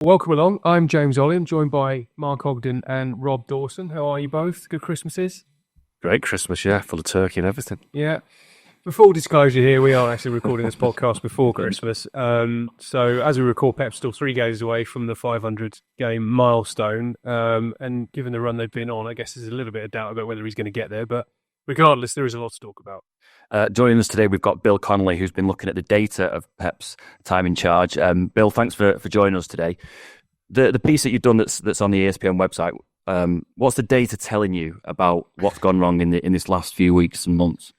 Welcome along. I'm James Olley. I'm joined by Mark Ogden and Rob Dawson. How are you both? Good Christmases? Great Christmas, yeah, full of turkey and everything. Yeah. For full disclosure here, we are actually recording this podcast before Christmas. So as we record, Pep's still 3 games away from the 500-game milestone. And given the run they've been on, I guess there's a little bit of doubt about whether he's going to get there. But regardless, there is a lot to talk about. Joining us today, we've got Bill Connelly, who's been looking at the data of Pep's time in charge. Bill, thanks for joining us today. The piece that you've done that's on the ESPN website, what's the data telling you about what's gone wrong in this last few weeks and months?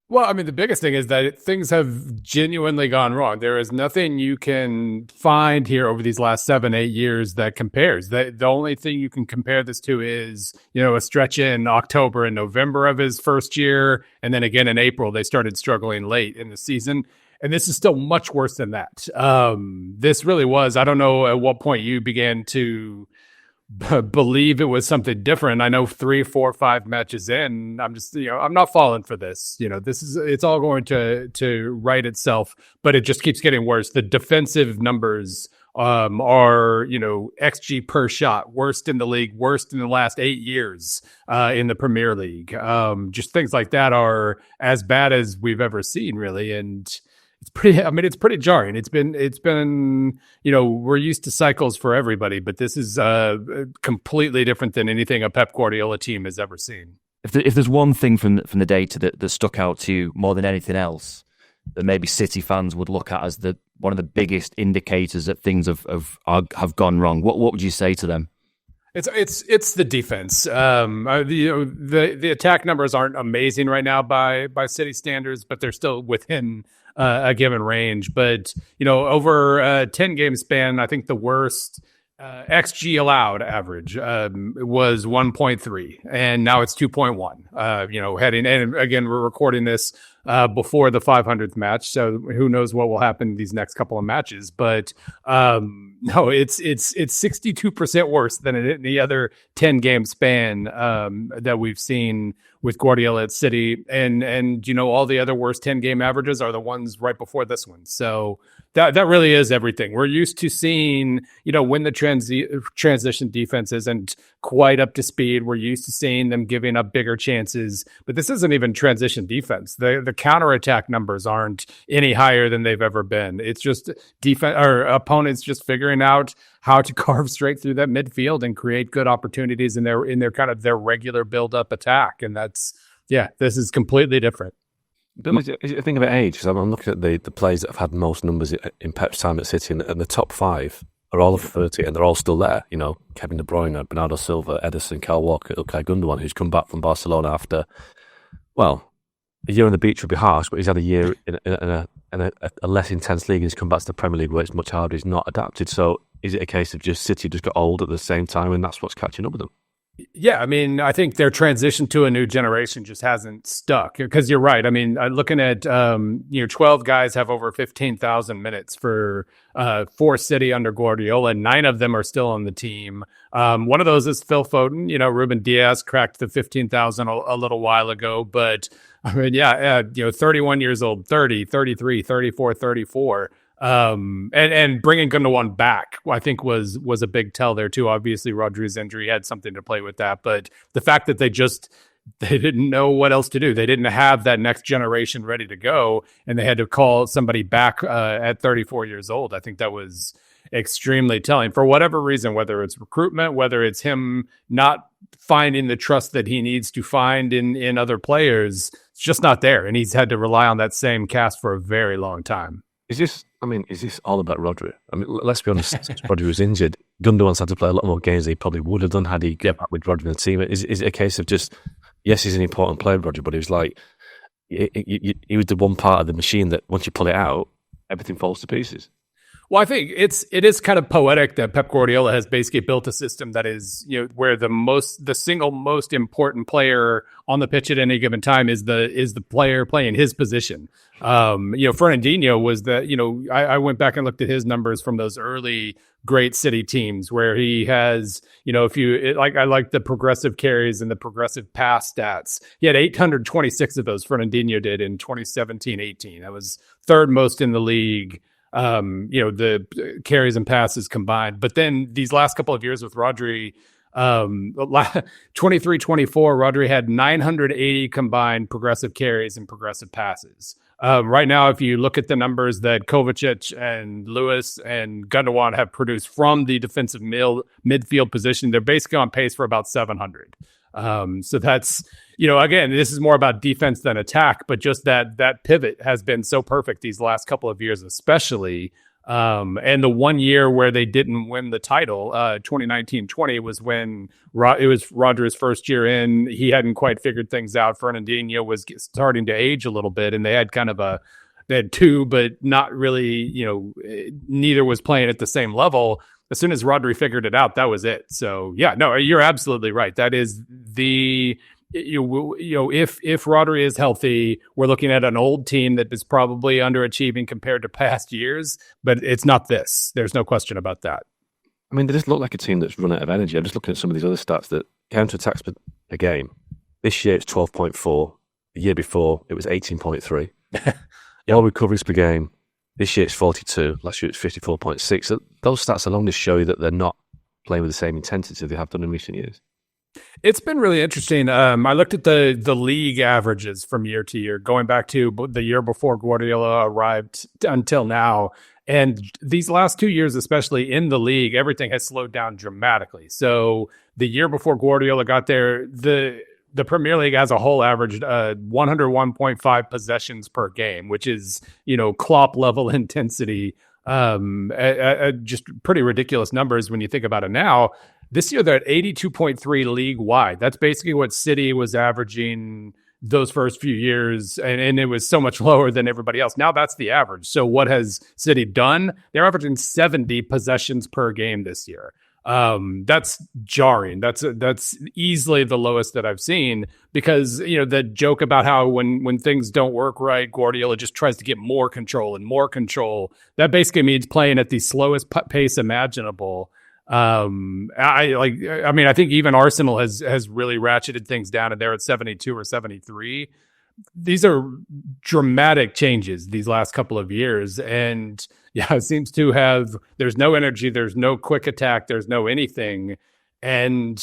Well, I mean, the biggest thing is that things have genuinely gone wrong. There is nothing you can find here over these last 7-8 years that compares. The only thing you can compare this to is, a stretch in October and November of his first year. And then again in April, they started struggling late in the season. And this is still much worse than that. This really was, I don't know at what point you began to believe it was something different. I know 3, 4, 5 matches in, I'm just, I'm not falling for this. It's all going to right itself, but it just keeps getting worse. The defensive numbers are, XG per shot, worst in the league, worst in the last 8 years in the Premier League. Just things like that are as bad as we've ever seen, really. And it's pretty jarring. It's been, we're used to cycles for everybody, but this is completely different than anything a Pep Guardiola team has ever seen. If there's one thing from the data that stuck out to you more than anything else, that maybe City fans would look at as one of the biggest indicators that things have gone wrong, what would you say to them? It's the defense. The attack numbers aren't amazing right now by City standards, but they're still within a given range. But over a 10-game span, I think the worst XG allowed average was 1.3, and now it's 2.1. Heading, and again, we're recording this before the 500th match, so who knows what will happen in these next couple of matches. But no, it's 62% worse than any other 10-game span that we've seen with Guardiola at City, and all the other worst 10-game averages are the ones right before this one. So that really is everything. We're used to seeing, when the transition defense isn't quite up to speed, we're used to seeing them giving up bigger chances, but this isn't even transition defense. The counterattack numbers aren't any higher than they've ever been. It's just defense or opponents just figuring out how to carve straight through that midfield and create good opportunities in their kind of their regular build-up attack. And this is completely different. Bill, is it a thing about age? Because I'm looking at the players that have had most numbers in Pep's time at City, and the top 5 are all of 30, and they're all still there. Kevin De Bruyne, Bernardo Silva, Ederson, Kyle Walker, Ilkay Gundogan, who's come back from Barcelona after, a year on the beach would be harsh, but he's had a year in a less intense league, and he's come back to the Premier League where it's much harder. He's not adapted. So is it a case of just City just got old at the same time, and that's what's catching up with them? Yeah, I think their transition to a new generation just hasn't stuck, because you're right. Looking at 12 guys have over 15,000 minutes for City under Guardiola, and 9 of them are still on the team. One of those is Phil Foden. Ruben Diaz cracked the 15,000 a little while ago, but 31 years old, 30, 33, 34, 34. And bringing Gundogan back, I think was a big tell there too. Obviously, Rodri's injury had something to play with that, but the fact that they didn't know what else to do, they didn't have that next generation ready to go, and they had to call somebody back at 34 years old. I think that was extremely telling for whatever reason, whether it's recruitment, whether it's him not finding the trust that he needs to find in other players. It's just not there, and he's had to rely on that same cast for a very long time. Is this all about Rodri? Let's be honest, since Rodri was injured, Gundogan's had to play a lot more games than he probably would have done had he get back with Rodri in the team. Is it a case of just, yes, he's an important player, Rodri, but he was like, he was the one part of the machine that once you pull it out, everything falls to pieces? Well, I think it is kind of poetic that Pep Guardiola has basically built a system that is, where the single most important player on the pitch at any given time is the player playing his position. Fernandinho was I went back and looked at his numbers from those early great City teams where he has, I like the progressive carries and the progressive pass stats. He had 826 of those. Fernandinho did in 2017-18. That was third most in the league. the carries and passes combined. But then these last couple of years with Rodri, 23-24, Rodri had 980 combined progressive carries and progressive passes. Right now, if you look at the numbers that Kovacic and Lewis and Gundogan have produced from the defensive midfield position, they're basically on pace for about 700. So that's, again, this is more about defense than attack, but just that pivot has been so perfect these last couple of years, especially. And the 1 year where they didn't win the title, 2019-20, was when it was Rodri's first year in. He hadn't quite figured things out. Fernandinho was starting to age a little bit, and they had they had two, but not really, neither was playing at the same level. As soon as Rodri figured it out, that was it. So yeah, no, you're absolutely right. That is if Rodri is healthy, we're looking at an old team that is probably underachieving compared to past years, but it's not this. There's no question about that. I mean, they just look like a team that's run out of energy. I'm just looking at some of these other stats that counter-attacks per game. This year it's 12.4. The year before it was 18.3. All recoveries per game. This year it's 42. Last year it's 54.6. So those stats alone just show you that they're not playing with the same intensity they have done in recent years. It's been really interesting. I looked at the league averages from year to year, going back to the year before Guardiola arrived until now. And these last 2 years, especially in the league, everything has slowed down dramatically. So the year before Guardiola got there, the Premier League as a whole averaged 101.5 possessions per game, which is, Klopp level intensity. Just pretty ridiculous numbers when you think about it now. This year, they're at 82.3 league-wide. That's basically what City was averaging those first few years, and it was so much lower than everybody else. Now that's the average. So what has City done? They're averaging 70 possessions per game this year. That's jarring. That's easily the lowest that I've seen, because the joke about how when things don't work right, Guardiola just tries to get more control and more control. That basically means playing at the slowest pace imaginable. I think even Arsenal has really ratcheted things down, and they're at 72 or 73. These are dramatic changes these last couple of years, and it seems to have. There's no energy, there's no quick attack, there's no anything, and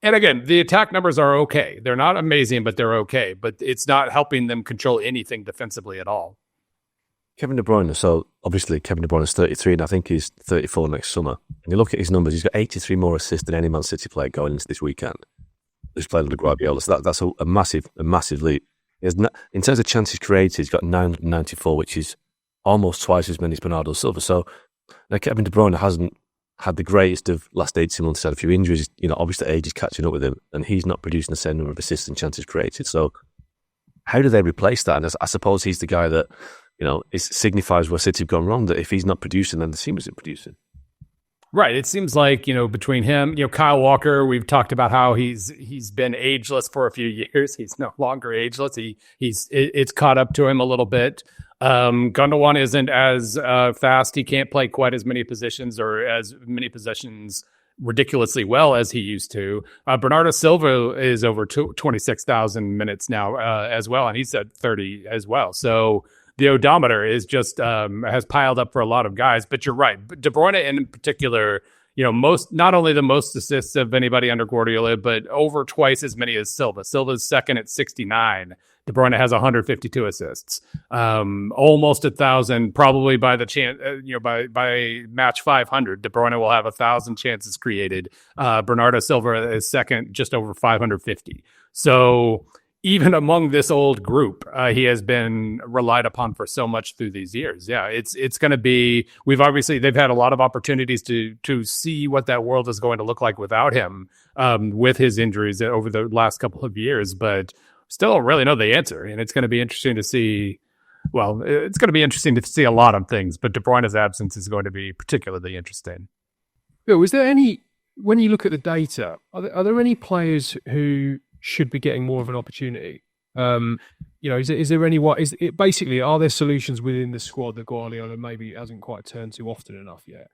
again, the attack numbers are okay. They're not amazing, but they're okay. But it's not helping them control anything defensively at all. Kevin De Bruyne, so obviously Kevin De Bruyne is 33 and I think he's 34 next summer. And you look at his numbers, he's got 83 more assists than any Man City player going into this weekend. He's played under Guardiola, so that's a massive leap. In terms of chances created, he's got 994, which is almost twice as many as Bernardo Silva. So Kevin De Bruyne hasn't had the greatest of last 18 months, had a few injuries. Obviously age is catching up with him, and he's not producing the same number of assists and chances created. So how do they replace that? And I suppose he's the guy that, it signifies where City have gone wrong, that if he's not producing, then the team isn't producing. It seems like, between him, Kyle Walker, we've talked about how he's been ageless for a few years. He's no longer ageless. It's caught up to him a little bit. Gundogan isn't as fast. He can't play quite as many positions or as many possessions ridiculously well as he used to. Bernardo Silva is over 26,000 minutes now as well, and he's at 30 as well. So the odometer is just has piled up for a lot of guys. But you're right. De Bruyne in particular, not only the most assists of anybody under Guardiola, but over twice as many as Silva. Silva's second at 69. De Bruyne has 152 assists, almost 1,000. Probably by the chance, by match 500, De Bruyne will have 1,000 chances created. Bernardo Silva is second, just over 550. So even among this old group, he has been relied upon for so much through these years. Yeah, it's going to be. They've had a lot of opportunities to see what that world is going to look like without him, with his injuries over the last couple of years, but still don't really know the answer. And it's going to be interesting to see. Well, it's going to be interesting to see a lot of things, but De Bruyne's absence is going to be particularly interesting. Bill, is there any, when you look at the data, are there any players who should be getting more of an opportunity? Is there any, are there solutions within the squad that Guardiola maybe hasn't quite turned to often enough yet?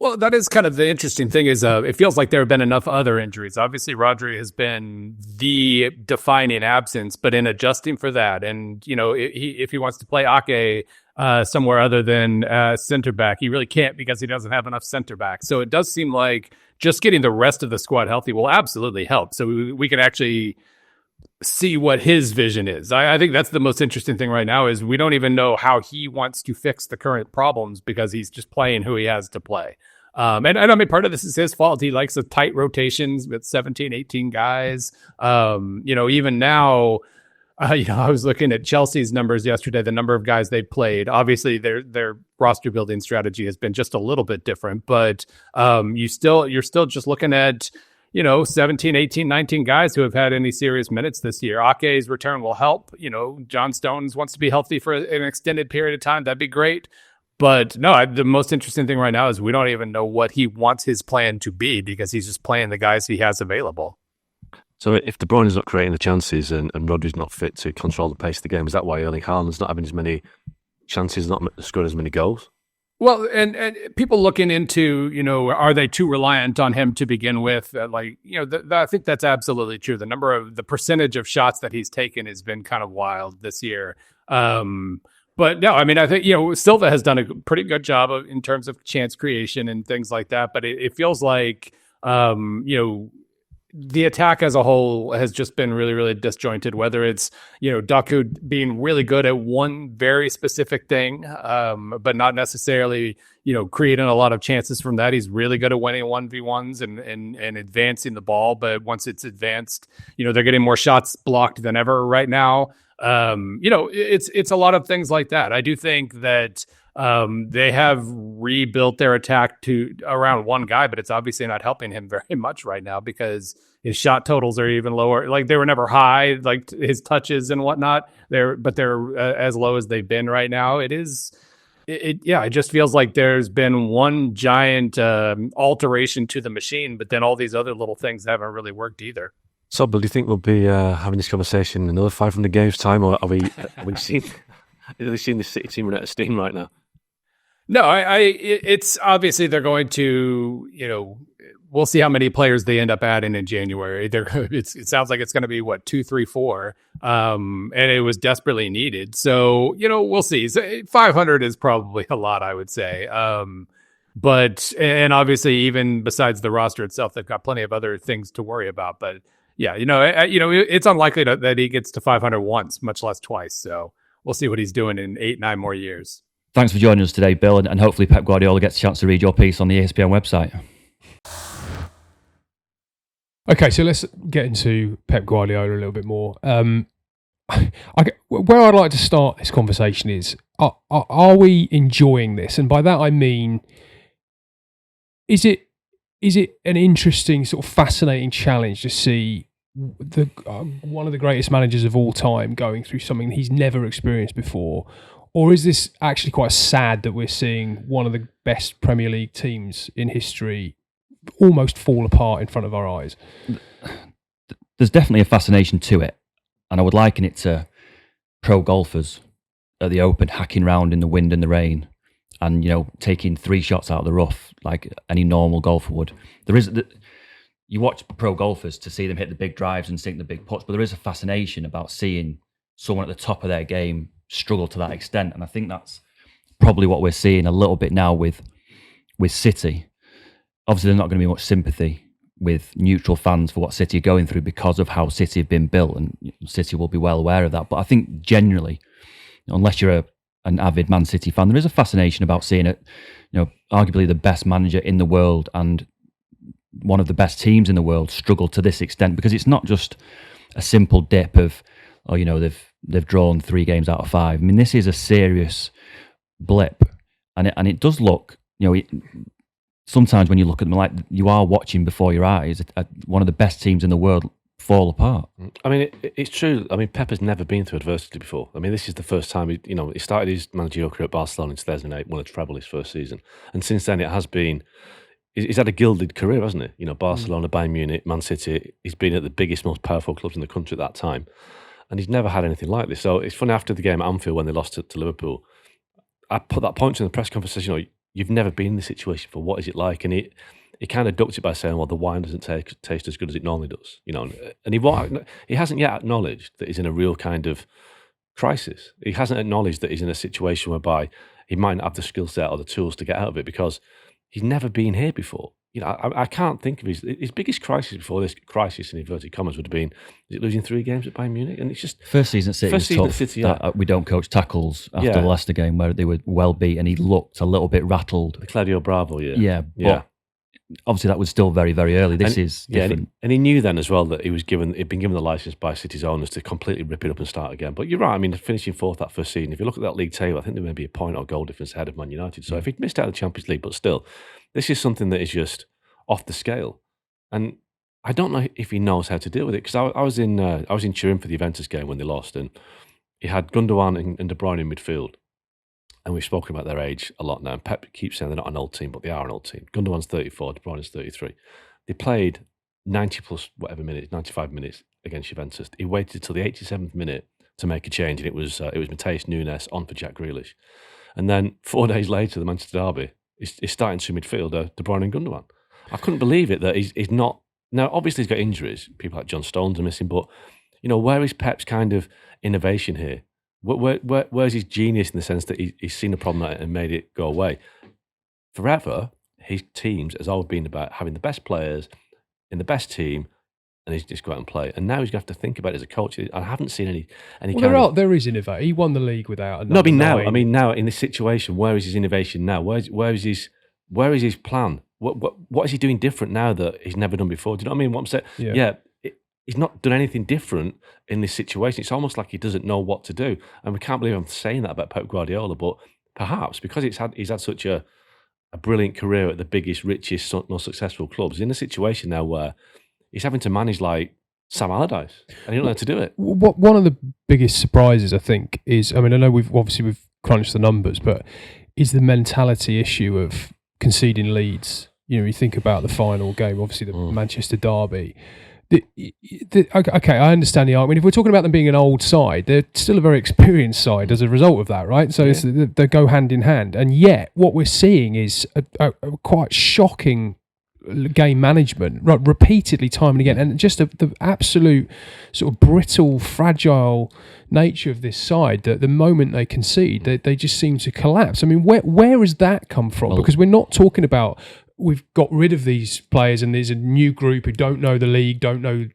Well, that is kind of the interesting thing is it feels like there have been enough other injuries. Obviously, Rodri has been the defining absence, but in adjusting for that, and if he wants to play Ake somewhere other than center back, he really can't because he doesn't have enough center back. So it does seem like just getting the rest of the squad healthy will absolutely help. So we can actually see what his vision is. I think that's the most interesting thing right now is we don't even know how he wants to fix the current problems because he's just playing who he has to play. And I mean, part of this is his fault. He likes the tight rotations with 17, 18 guys. Even now, I was looking at Chelsea's numbers yesterday, the number of guys they played. Obviously, their roster building strategy has been just a little bit different, but you're still just looking at 17, 18, 19 guys who have had any serious minutes this year. Ake's return will help. John Stones wants to be healthy for an extended period of time. That'd be great. But no, the most interesting thing right now is we don't even know what he wants his plan to be because he's just playing the guys he has available. So if De Bruyne is not creating the chances and Rodri's not fit to control the pace of the game, is that why Erling Haaland's not having as many chances, not scoring as many goals? Well, and people looking into, are they too reliant on him to begin with? I think that's absolutely true. The percentage of shots that he's taken has been kind of wild this year. But no, I mean, I think, Silva has done a pretty good job in terms of chance creation and things like that. But it feels like, the attack as a whole has just been really, really disjointed, whether it's, Doku being really good at one very specific thing, but not necessarily, creating a lot of chances from that. He's really good at winning 1v1s and advancing the ball. But once it's advanced, they're getting more shots blocked than ever right now. It's a lot of things like that. I do think that they have rebuilt their attack to around one guy, but it's obviously not helping him very much right now because his shot totals are even lower. Like they were never high, like his touches and whatnot. They're as low as they've been right now. It just feels like there's been one giant alteration to the machine, but then all these other little things haven't really worked either. So, Bill, do you think we'll be having this conversation in another 500 games time, or are we seeing the City team run out of steam right now? No, it's obviously they're going to, we'll see how many players they end up adding in January. It sounds like it's going to be 2, 3, 4, and it was desperately needed. So we'll see. So 500 is probably a lot, I would say. But obviously, even besides the roster itself, they've got plenty of other things to worry about. But yeah, it's unlikely that he gets to 500 once, much less twice. So we'll see what he's doing in 8, 9 more years. Thanks for joining us today, Bill, and hopefully Pep Guardiola gets a chance to read your piece on the ESPN website. Okay, so let's get into Pep Guardiola a little bit more. Where I'd like to start this conversation is, are we enjoying this? And by that I mean, is it an interesting, sort of fascinating challenge to see one of the greatest managers of all time going through something he's never experienced before? Or is this actually quite sad that we're seeing one of the best Premier League teams in history almost fall apart in front of our eyes? There's definitely a fascination to it. And I would liken it to pro golfers at the Open hacking round in the wind and the rain and, taking 3 shots out of the rough like any normal golfer would. You watch pro golfers to see them hit the big drives and sink the big putts, but there is a fascination about seeing someone at the top of their game struggle to that extent. And I think that's probably what we're seeing a little bit now with City. Obviously, there's not going to be much sympathy with neutral fans for what City are going through because of how City have been built, and City will be well aware of that. But I think generally, unless you're an avid Man City fan, there is a fascination about seeing it, arguably the best manager in the world and one of the best teams in the world struggle to this extent, because it's not just a simple dip of, they've drawn 3 games out of 5. I mean, this is a serious blip, and it does look, sometimes when you look at them, like you are watching before your eyes one of the best teams in the world fall apart. I mean, it's true. I mean, Pep has never been through adversity before. I mean, this is the first time he started his managerial career at Barcelona in 2008, won a treble his first season, and since then it has been. He's had a gilded career, hasn't he? Barcelona, Bayern Munich, Man City. He's been at the biggest, most powerful clubs in the country at that time, and he's never had anything like this. So it's funny, after the game at Anfield when they lost to Liverpool, I put that point in the press conference. you've never been in this situation before. What is it like? And he kind of ducked it by saying, well, the wine doesn't taste as good as it normally does. And he hasn't yet acknowledged that he's in a real kind of crisis. He hasn't acknowledged that he's in a situation whereby he might not have the skill set or the tools to get out of it because he's never been here before. I can't think of his biggest crisis before this crisis in inverted commas would have been, is it losing 3 games at Bayern Munich? And it's just first season at City was tough. City, we don't coach tackles after the Leicester game where they were well beat and he looked a little bit rattled. The Claudio Bravo, but obviously that was still very, very early. This is different. And he knew then as well that he'd been given the license by City's owners to completely rip it up and start again. But you're right, I mean, finishing 4th that first season, if you look at that league table, I think there may be a point or goal difference ahead of Man United. So if he'd missed out of the Champions League, but still, this is something that is just off the scale. And I don't know if he knows how to deal with it, because I was in Turin for the Juventus game when they lost, and he had Gundogan and De Bruyne in midfield. And we've spoken about their age a lot now. And Pep keeps saying they're not an old team, but they are an old team. Gundogan's 34, De Bruyne's 33. They played 90 plus whatever minutes, 95 minutes against Juventus. He waited till the 87th minute to make a change, and it was Matheus Nunes on for Jack Grealish. And then 4 days later, the Manchester derby, he's starting to midfielder De Bruyne and Gundogan. I couldn't believe it that he's not. Now, obviously, he's got injuries. People like John Stones are missing, but where is Pep's kind of innovation here? Where's his genius in the sense that he's seen a problem and made it go away? Forever, his teams has always been about having the best players in the best team, and he's just go out and play. And now he's going to have to think about it as a coach. I haven't seen any. Well, there is innovation. He won the league without. No, I mean now in this situation, where is his innovation now? Where is his plan? What is he doing different now that he's never done before? Do you know what I mean? What I'm saying? Yeah. He's not done anything different in this situation. It's almost like he doesn't know what to do. And we can't believe I'm saying that about Pep Guardiola, but perhaps because he's had such a brilliant career at the biggest, richest, most successful clubs, he's in a situation now where he's having to manage like Sam Allardyce, and he don't know how to do it. One of the biggest surprises, I think, is, I mean, I know we've crunched the numbers, but is the mentality issue of conceding leads. You think about the final game, obviously the Manchester derby. Okay, I understand the argument. I mean, if we're talking about them being an old side, they're still a very experienced side as a result of that, right? So they go hand in hand. And yet, what we're seeing is a quite shocking game management, right, repeatedly, time and again, and just the absolute sort of brittle, fragile nature of this side. That the moment they concede, they just seem to collapse. I mean, where has that come from? Because we're not talking about, we've got rid of these players and there's a new group who don't know the league, don't know,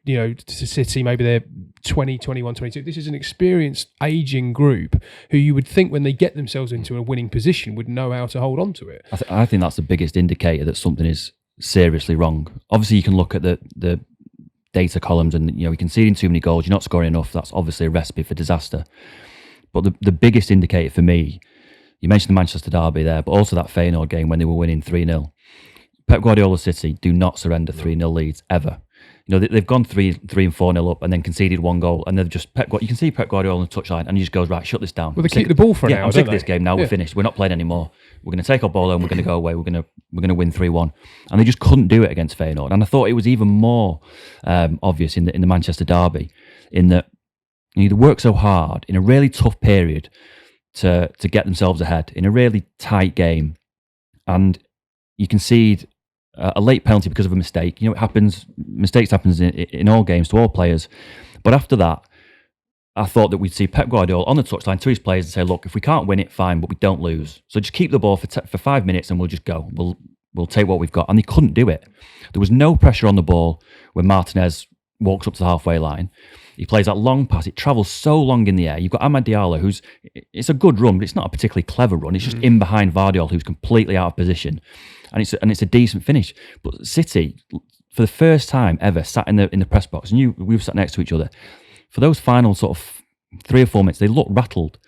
City, maybe they're 20, 21, 22. This is an experienced, aging group who you would think when they get themselves into a winning position would know how to hold on to it. I think that's the biggest indicator that something is seriously wrong. Obviously, you can look at the data columns and, you're conceding too many goals, you're not scoring enough. That's obviously a recipe for disaster. But the biggest indicator for me, you mentioned the Manchester derby there, but also that Feyenoord game when they were winning 3-0. Pep Guardiola City do not surrender 3-0 leads ever. They've gone 3 and 4-0 up and then conceded 1 goal, and they've just you can see Pep Guardiola on the touchline, and he just goes, right, shut this down. Well, they keep the ball for an hour. I'm sick of this game now. We're finished. We're not playing anymore. We're going to take our ball and we're going to go away. We're going to win 3-1, and they just couldn't do it against Feyenoord. And I thought it was even more obvious in the Manchester derby, in that they work so hard in a really tough period to get themselves ahead in a really tight game, and you concede a late penalty because of a mistake. It happens. Mistakes happens in all games to all players. But after that, I thought that we'd see Pep Guardiola on the touchline to his players and say, "Look, if we can't win it, fine, but we don't lose. So just keep the ball for 5 minutes and we'll just go. We'll take what we've got." And they couldn't do it. There was no pressure on the ball when Martinez walks up to the halfway line. He plays that long pass. It travels so long in the air. You've got Amad Diallo, it's a good run, but it's not a particularly clever run. It's just in behind Vardiol, who's completely out of position. And it's a decent finish. But City, for the first time ever, sat in the press box, and we were sat next to each other. For those final sort of 3 or 4 minutes, they looked rattled.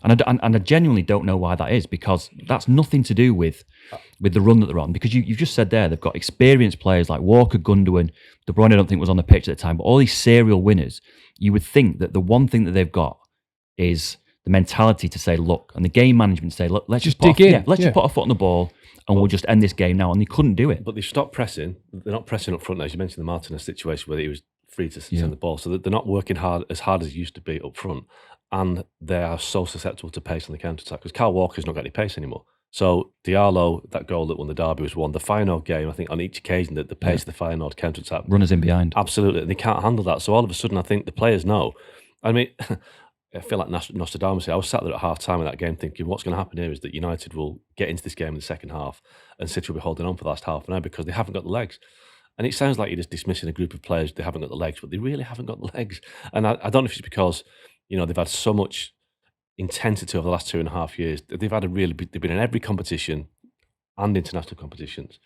And I genuinely don't know why that is, because that's nothing to do with the run that they're on. Because you've just said there, they've got experienced players like Walker, Gundogan, De Bruyne I don't think was on the pitch at the time, but all these serial winners, you would think that the one thing that they've got is the mentality to say, look, and the game management to say, look, let's just dig in. Let's just put our foot on the ball and we'll just end this game now. And they couldn't do it. But they've stopped pressing. They're not pressing up front now. As you mentioned the Martinez situation where he was free to send the ball. So they're not working as hard as it used to be up front. And they are so susceptible to pace on the counter-attack because Kyle Walker's not got any pace anymore. So Diallo, that goal that won the derby was won. The Feyenoord game, I think on each occasion that the pace of the Feyenoord counter-attack. Runners in behind. Absolutely. And they can't handle that. So all of a sudden, I think the players know. I mean, I feel like Nostradamus. I was sat there at half-time of that game thinking, what's going to happen here is that United will get into this game in the second half and City will be holding on for the last half an hour because they haven't got the legs. And it sounds like you're just dismissing a group of players, they haven't got the legs, but they really haven't got the legs. And I don't know if it's because, they've had so much intensity over the last 2.5 years. They've been in every competition and international competitions.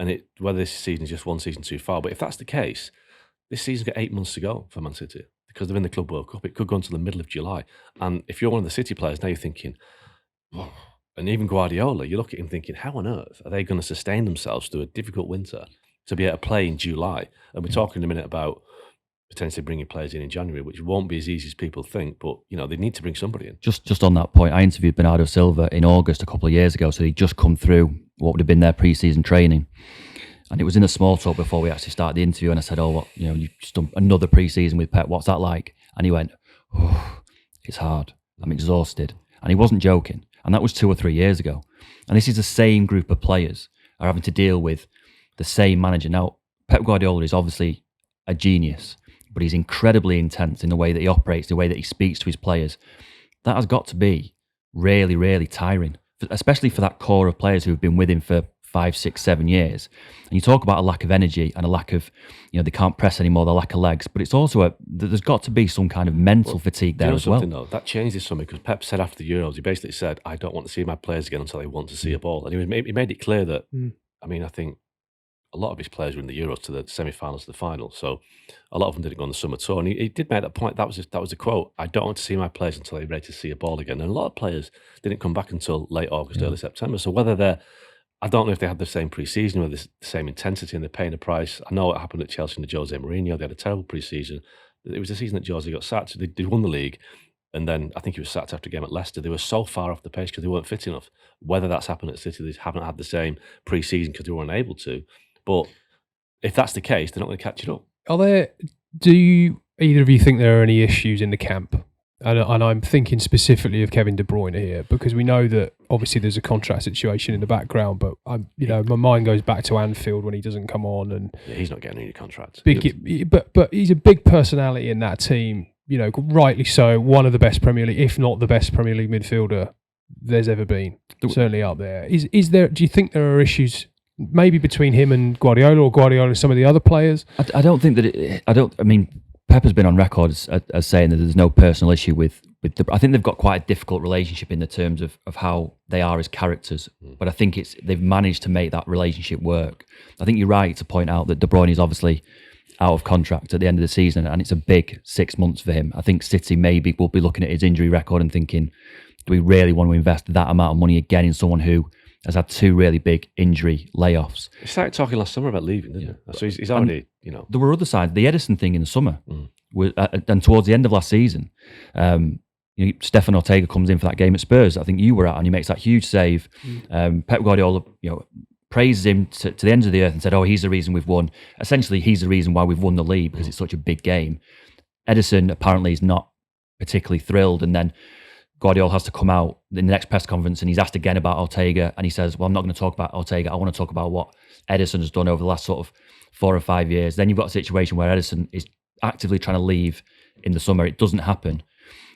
And whether this season is just one season too far, but if that's the case, this season's got 8 months to go for Man City because they're in the Club World Cup. It could go until the middle of July. And if you're one of the City players, now you're thinking, oh, and even Guardiola, you look at him thinking, how on earth are they going to sustain themselves through a difficult winter to be able to play in July? And we're talking in a minute about potentially bringing players in January, which won't be as easy as people think, but they need to bring somebody in. Just on that point, I interviewed Bernardo Silva in August a couple of years ago, so he'd just come through what would have been their pre-season training, and it was in a small talk before we actually started the interview, and I said, you've just done another pre-season with Pep, what's that like? And he went, it's hard, I'm exhausted, and he wasn't joking, and that was 2 or 3 years ago, and this is the same group of players are having to deal with the same manager. Now, Pep Guardiola is obviously a genius, but he's incredibly intense in the way that he operates, the way that he speaks to his players. That has got to be really, really tiring, especially for that core of players who have been with him for 5, 6, 7 years. And you talk about a lack of energy and a lack of, they can't press anymore, the lack of legs, but it's also there's got to be some kind of mental fatigue there as well. Though? That changes something because Pep said after the Euros, he basically said, I don't want to see my players again until they want to see a ball. And he made it clear that, I think a lot of his players were in the Euros to the semi-finals to the final, so a lot of them didn't go on the summer tour. And he did make that point. That was a quote. I don't want to see my players until they're ready to see a ball again. And a lot of players didn't come back until late August, early September. So I don't know if they had the same pre-season or the same intensity and they're paying a price. I know it happened at Chelsea under Jose Mourinho. They had a terrible pre-season. It was the season that Jose got sacked. So they won the league. And then I think he was sacked after a game at Leicester. They were so far off the pace because they weren't fit enough. Whether that's happened at City, they haven't had the same pre-season because they were unable to. But if that's the case, they're not going to catch it up. Do either of you think there are any issues in the camp? And I'm thinking specifically of Kevin De Bruyne here because we know that obviously there's a contract situation in the background, but my mind goes back to Anfield when he doesn't come on, and he's not getting any contracts. But he's a big personality in that team. Rightly so. One of the best Premier League, if not the best Premier League midfielder there's ever been. Certainly up there. Is there? Do you think there are issues? Maybe between him and Guardiola, or Guardiola and some of the other players. I don't think that. I mean, Pep has been on record as saying that there's no personal issue with. I think they've got quite a difficult relationship in the terms of how they are as characters. But I think they've managed to make that relationship work. I think you're right to point out that De Bruyne is obviously out of contract at the end of the season, and it's a big 6 months for him. I think City maybe will be looking at his injury record and thinking, do we really want to invest that amount of money again in someone who has had 2 really big injury layoffs? He started talking last summer about leaving, didn't he? So he's already, There were other sides. The Edison thing in the summer, and towards the end of last season, Stefan Ortega comes in for that game at Spurs. I think you were at, and he makes that huge save. Pep Guardiola, praises him to the ends of the earth and said, "Oh, he's the reason we've won." Essentially, he's the reason why we've won the league because it's such a big game. Edison apparently is not particularly thrilled, and then Guardiola has to come out in the next press conference and he's asked again about Ortega, and he says, well, I'm not going to talk about Ortega. I want to talk about what Edison has done over the last sort of 4 or 5 years. Then you've got a situation where Edison is actively trying to leave in the summer. It doesn't happen.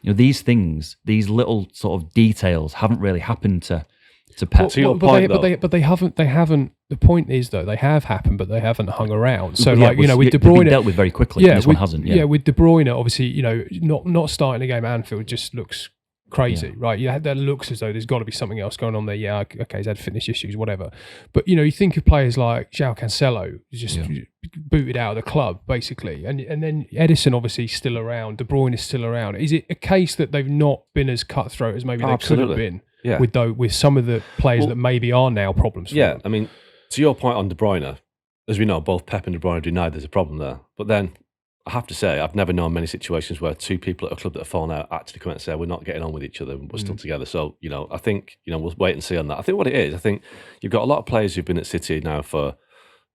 These things, these little sort of details haven't really happened to Pep. But they haven't. The point is though, they have happened, but they haven't hung around. So with De Bruyne, been dealt with very quickly. This one hasn't. Yeah, with De Bruyne, obviously, not starting a game at Anfield just looks crazy, right? That looks as though there's got to be something else going on there. Yeah, okay, he's had fitness issues, whatever. But you think of players like João Cancelo, who's just booted out of the club basically, and then Edison obviously still around. De Bruyne is still around. Is it a case that they've not been as cutthroat as maybe they could have been? Yeah. With some of the players that maybe are now problems for them? I mean, to your point on De Bruyne, as we know, both Pep and De Bruyne denied there's a problem there. But then I have to say, I've never known many situations where 2 people at a club that have fallen out actually come out and say, we're not getting on with each other, we're still together. So, I think, we'll wait and see on that. I think what it is, I think you've got a lot of players who've been at City now throughout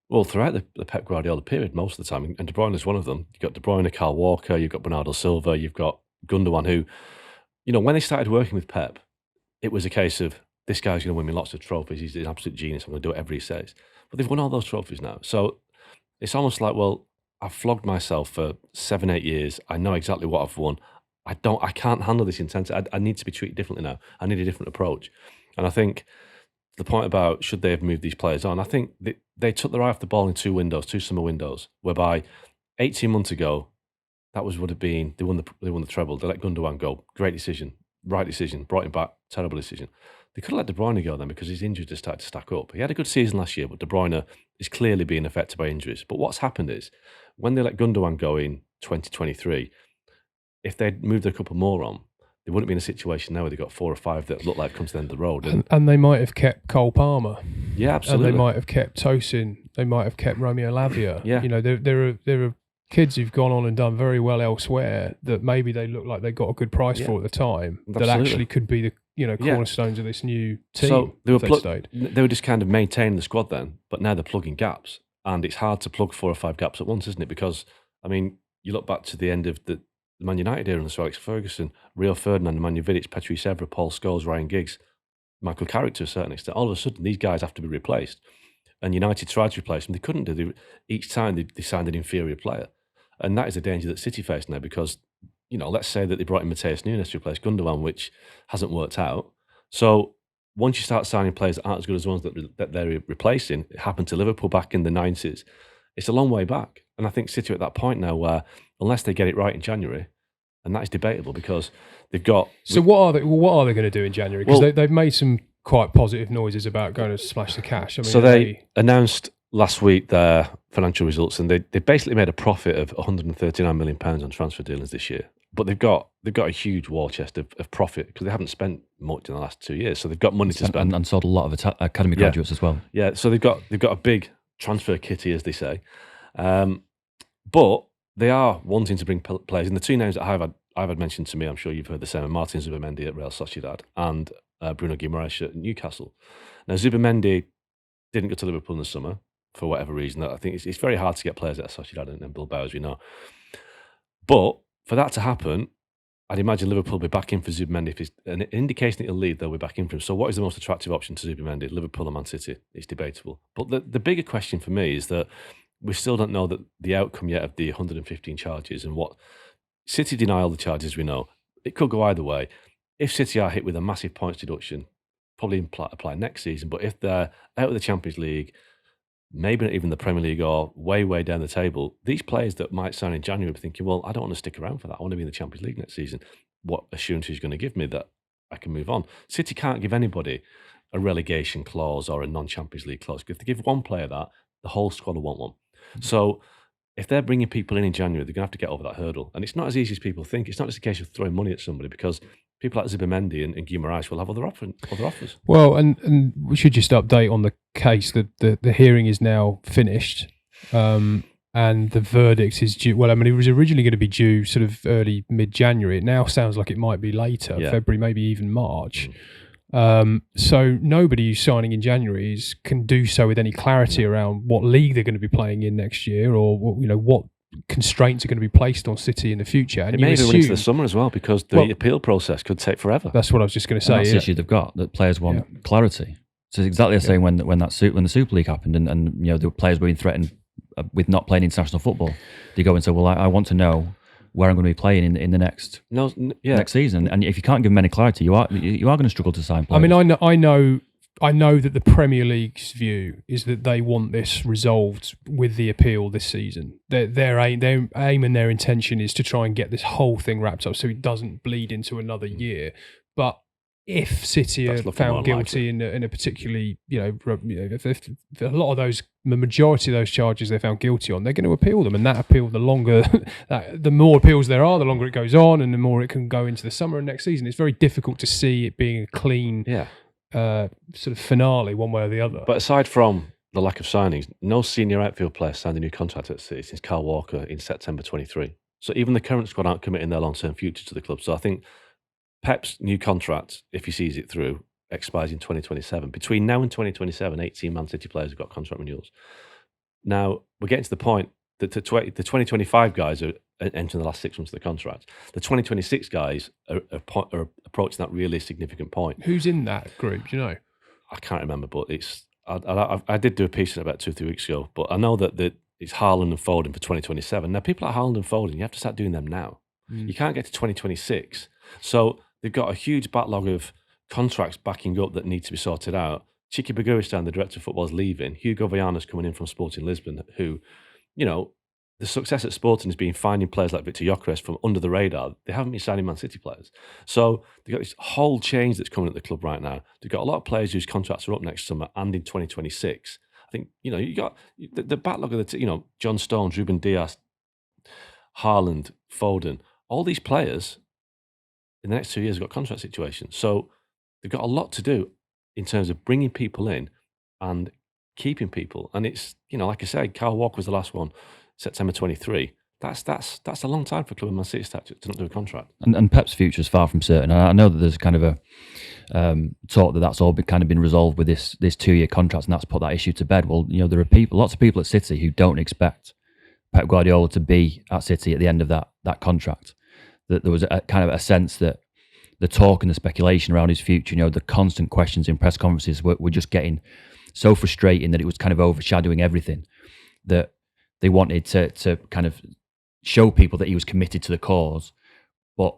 the Pep Guardiola period most of the time, and De Bruyne is one of them. You've got De Bruyne, Kyle Walker, you've got Bernardo Silva, you've got Gundogan, who, when they started working with Pep, it was a case of this guy's going to win me lots of trophies. He's an absolute genius. I'm going to do whatever he says. But they've won all those trophies now. So it's almost like, well, I've flogged myself for 7-8 years. I know exactly what I've won. I can't handle this intensity. I need to be treated differently now. I need a different approach. And I think the point about should they have moved these players on, I think they took their eye off the ball in two summer windows, whereby 18 months ago, that would have been, they won the treble. They let Gundogan go. Great decision. Right decision. Brought him back. Terrible decision. They could have let De Bruyne go then because his injuries just started to stack up. He had a good season last year, but De Bruyne is clearly being affected by injuries. But what's happened is, when they let Gundogan go in 2023, if they'd moved a couple more on, they wouldn't be in a situation now where they've got 4 or 5 that look like come to the end of the road. And they might have kept Cole Palmer. Yeah, absolutely. And they might have kept Tosin. They might have kept Romeo Lavia. Yeah. You know, there are kids who've gone on and done very well elsewhere that maybe they look like they got a good price for at the time. Absolutely. That actually could be the cornerstones of this new team. So they were just kind of maintaining the squad then, but now they're plugging gaps. And it's hard to plug 4 or 5 gaps at once, isn't it? Because, I mean, you look back to the end of the Man United era under Sir Alex Ferguson, Rio Ferdinand, Nemanja Vidic, Patrice Evra, Paul Scholes, Ryan Giggs, Michael Carrick to a certain extent. All of a sudden, these guys have to be replaced. And United tried to replace them. They couldn't do. Each time they signed an inferior player. And that is a danger that City face now because, let's say that they brought in Mateus Nunes to replace Gundogan, which hasn't worked out. So once you start signing players that aren't as good as the ones that they're replacing, it happened to Liverpool back in the 90s, it's a long way back. And I think City are at that point now where, unless they get it right in January, and that is debatable because they've got... So what are they going to do in January? Because they've made some quite positive noises about going to splash the cash. I mean, so they announced last week their financial results, and they basically made a profit of £139 million on transfer dealings this year. But they've got a huge war chest of profit because they haven't spent much in the last 2 years. So they've got money to spend and sold a lot of academy graduates as well. Yeah, so they've got a big transfer kitty, as they say. But they are wanting to bring players. And the 2 names that I've had mentioned to me, I'm sure you've heard the same: Martin Zubimendi at Real Sociedad and Bruno Guimaraes at Newcastle. Now, Zubimendi didn't go to Liverpool in the summer for whatever reason. I think it's very hard to get players at Sociedad and Bilbao, as we know. But for that to happen, I'd imagine Liverpool will be back in for Zubimendi. If it's an indication that he'll leave, they'll be back in for him. So what is the most attractive option to Zubimendi? Liverpool or Man City? It's debatable. But the bigger question for me is that we still don't know the outcome yet of the 115 charges and what... City deny all the charges, we know. It could go either way. If City are hit with a massive points deduction, probably apply next season. But if they're out of the Champions League, maybe not even the Premier League or way, way down the table, these players that might sign in January will be thinking, well, I don't want to stick around for that. I want to be in the Champions League next season. What assurance is going to give me that I can move on? City can't give anybody a relegation clause or a non-Champions League clause. If they give one player that, the whole squad will want one. So if they're bringing people in January, they're going to have to get over that hurdle. And it's not as easy as people think. It's not just a case of throwing money at somebody because people like Zubimendi and Guimaraes will have other offers. Well, and we should just update on the case that the hearing is now finished and the verdict is due. Well, I mean, it was originally going to be due sort of early, mid-January. It now sounds like it might be later, February, maybe even March. So nobody who's signing in January can do so with any clarity around what league they're going to be playing in next year or what constraints are going to be placed on City in the future. And it may even run into the summer as well because the appeal process could take forever. That's what I was just going to say. That's the issue they've got, that players want clarity. So it's exactly the same when the Super League happened and the players were being threatened with not playing international football. They go and say, well, I want to know where I'm going to be playing in the next season. And if you can't give them any clarity, you are going to struggle to sign players. I mean, I know that the Premier League's view is that they want this resolved with the appeal this season. Their aim and their intention is to try and get this whole thing wrapped up so it doesn't bleed into another year. But if City are found guilty in a particularly, if a lot of those, the majority of those charges they're found guilty on, they're going to appeal them. And that appeal, the more appeals there are, the longer it goes on and the more it can go into the summer and next season. It's very difficult to see it being a clean sort of finale one way or the other. But aside from the lack of signings, no senior outfield player signed a new contract at City since Kyle Walker in September 23. So even the current squad aren't committing their long-term future to the club. So I think Pep's new contract, if he sees it through, expires in 2027. Between now and 2027, 18 Man City players have got contract renewals. Now, we're getting to the point that the 2025 guys are entering the last 6 months of the contract. The 2026 guys are approaching that really significant point. Who's in that group? Do you know? I can't remember, but it's. I did do a piece on it about 2 or 3 weeks ago, but I know that it's Haaland and Foden for 2027. Now, people like Haaland and Foden, you have to start doing them now. You can't get to 2026. So they've got a huge backlog of contracts backing up that need to be sorted out. Chiki Baguristan, the director of football, is leaving. Hugo Viana's coming in from Sporting Lisbon, who, the success at Sporting has been finding players like Victor Gyökeres from under the radar. They haven't been signing Man City players. So they've got this whole change that's coming at the club right now. They've got a lot of players whose contracts are up next summer and in 2026. I think, you got the backlog of John Stones, Ruben Dias, Haaland, Foden, all these players in the next 2 years have got contract situations. So they've got a lot to do in terms of bringing people in and keeping people. And it's, like I said, Kyle Walker was the last one, September 23. That's a long time for Club of Man City to not do a contract. And Pep's future is far from certain. And I know that there's kind of a talk that's all been resolved with this 2-year contract, and that's put that issue to bed. Well, there are lots of people at City who don't expect Pep Guardiola to be at City at the end of that contract. That there was a kind of a sense that the talk and the speculation around his future, the constant questions in press conferences were just getting so frustrating that it was kind of overshadowing everything, that they wanted to kind of show people that he was committed to the cause. But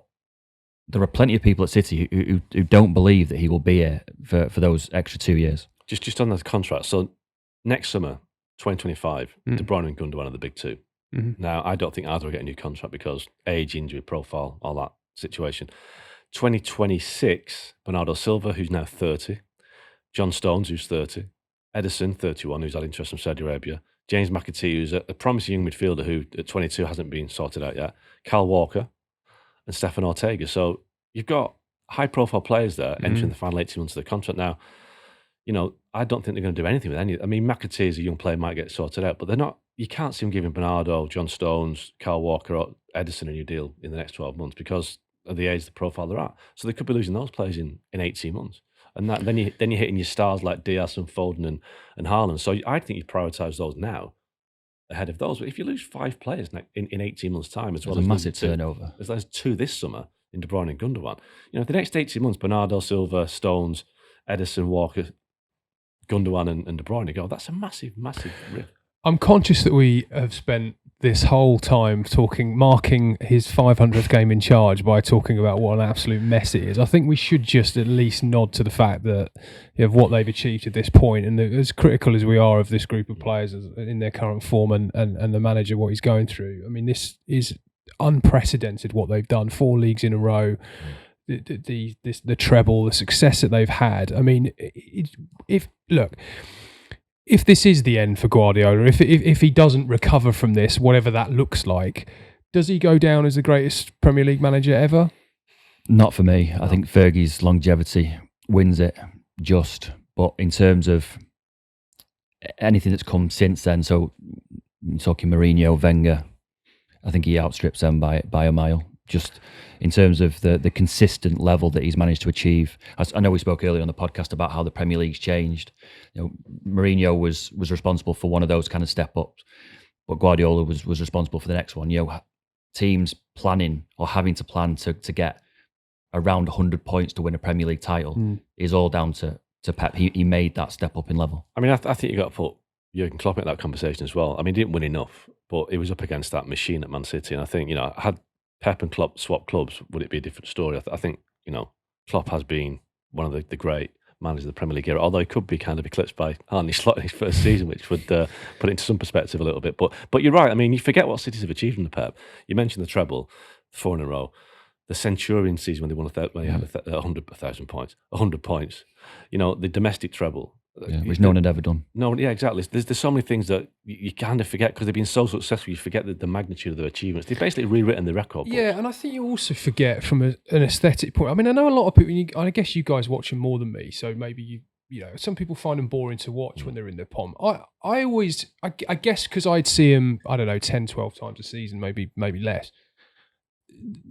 there are plenty of people at City who don't believe that he will be here for those extra 2 years. Just on the contract. So next summer, 2025, De Bruyne and Gundogan are the big two. Mm-hmm. Now, I don't think either will get a new contract because age, injury profile, all that situation. 2026, Bernardo Silva, who's now 30, John Stones, who's 30, Ederson, 31, who's had interest from Saudi Arabia, James McAtee, who's a promising young midfielder who at 22 hasn't been sorted out yet, Kyle Walker, and Stefan Ortega. So you've got high-profile players there entering the final 18 months of the contract. Now, I don't think they're going to do anything with any. I mean, McAtee as a young player might get sorted out, but they're not. You can't see them giving Bernardo, John Stones, Kyle Walker, or Ederson a new deal in the next 12 months because of the age, the profile they're at. So they could be losing those players in 18 months. And then you're hitting your stars like Diaz and Foden and Haaland. So I think you prioritise those now ahead of those. But if you lose 5 players in 18 months' time, as well as a massive turnover, as well as 2 this summer in De Bruyne and Gundogan, the next 18 months, Bernardo Silva, Stones, Ederson, Walker, Gundogan, and De Bruyne that's a massive, massive risk. I'm conscious that we have spent this whole time marking his 500th game in charge by talking about what an absolute mess it is. I think we should just at least nod to the fact that of what they've achieved at this point, and as critical as we are of this group of players in their current form and the manager, what he's going through. I mean, this is unprecedented what they've done. 4 leagues in a row. The treble, the success that they've had. I mean, if this is the end for Guardiola, if he doesn't recover from this, whatever that looks like, does he go down as the greatest Premier League manager ever? Not for me. I think Fergie's longevity wins it just. But in terms of anything that's come since then, so you're talking Mourinho, Wenger, I think he outstrips them by a mile. Just in terms of the consistent level that he's managed to achieve. I know we spoke earlier on the podcast about how the Premier League's changed. Mourinho was responsible for one of those kind of step-ups, but Guardiola was responsible for the next one. Teams planning or having to plan to get around 100 points to win a Premier League title is all down to Pep. He made that step up in level. I mean, I think you got to put Jurgen Klopp in that conversation as well. I mean, he didn't win enough, but he was up against that machine at Man City, and I think, had Pep and Klopp swap clubs, would it be a different story? I think, Klopp has been one of the great managers of the Premier League era, although he could be kind of eclipsed by Arne Slot in his first season, which would put it into some perspective a little bit. But you're right. I mean, you forget what cities have achieved under Pep. You mentioned the treble, 4 in a row. The Centurion season when they won when they had 100,000 points, 100 points. The domestic treble. Which no one had ever done. No, yeah, exactly. There's so many things that you kind of forget because they've been so successful. You forget the magnitude of their achievements. They've basically rewritten the record books. Yeah, and I think you also forget from an aesthetic point. I mean, I know a lot of people. I guess you guys watch them more than me, so maybe some people find them boring to watch when they're in their pomp. I guess because I'd see them, I don't know, 10, 12 times a season, maybe less.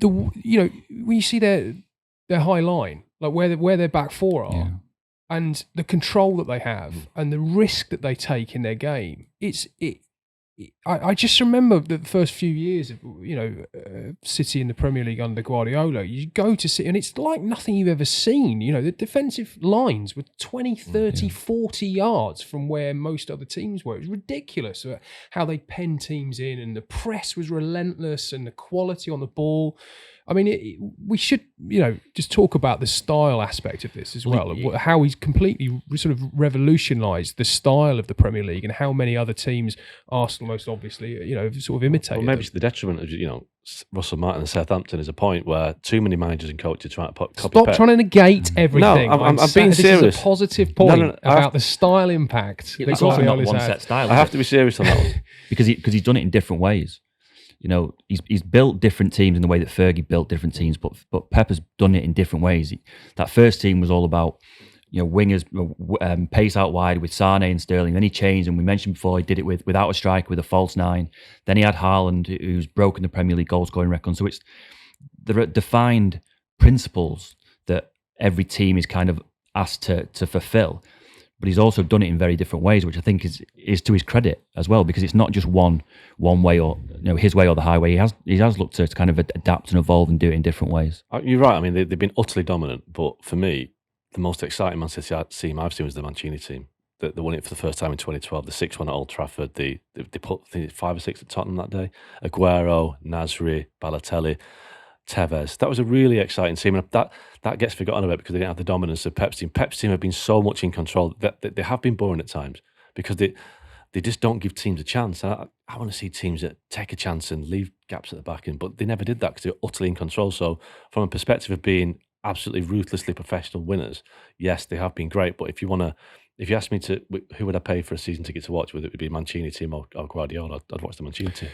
When you see their high line, like where their back four are. Yeah. And the control that they have and the risk that they take in their game, I just remember the first few years of City in the Premier League under Guardiola. You go to City and it's like nothing you've ever seen. The defensive lines were 20, 30, 40 yards from where most other teams were. It was ridiculous how they penned teams in, and the press was relentless, and the quality on the ball. I mean, we should, just talk about the style aspect of this as well. How he's completely sort of revolutionised the style of the Premier League, and how many other teams, Arsenal most obviously, sort of imitated. Well, maybe it's the detriment of Russell Martin and Southampton is a point where too many managers and coaches try to copy. Stop trying to negate everything. No, I'm being serious. This is a positive point about the style impact. It's also not one set style. I have to be serious on that one because he's done it in different ways. He's built different teams in the way that Fergie built different teams, but Pep has done it in different ways. That first team was all about wingers, pace out wide with Sane and Sterling. Then he changed, and we mentioned before he did it without a striker, with a false nine. Then he had Haaland, who's broken the Premier League goal scoring record. So it's the defined principles that every team is kind of asked to fulfill. But he's also done it in very different ways, which I think is to his credit as well, because it's not just one way, or his way or the highway. He has looked to kind of adapt and evolve and do it in different ways. You're right. I mean, they've been utterly dominant, but for me, the most exciting Man City team I've seen was the Mancini team. They won it for the first time in 2012. The 6-1 at Old Trafford. They put, I think, 5 or 6 at Tottenham that day. Aguero, Nasri, Balotelli, Tevez. That was a really exciting team, and that gets forgotten about because they didn't have the dominance of Pep's team. Pep's team have been so much in control that they have been boring at times because they just don't give teams a chance. And I want to see teams that take a chance and leave gaps at the back end, but they never did that because they were utterly in control. So from a perspective of being absolutely ruthlessly professional winners, yes, they have been great. But if you asked me who would I pay for a season ticket to watch, whether it would be Mancini team or Guardiola, I'd watch the Mancini team.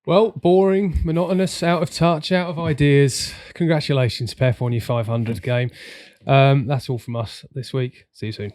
Well, boring, monotonous, out of touch, out of ideas. Congratulations, Pep, on your 500 game. That's all from us this week. See you soon.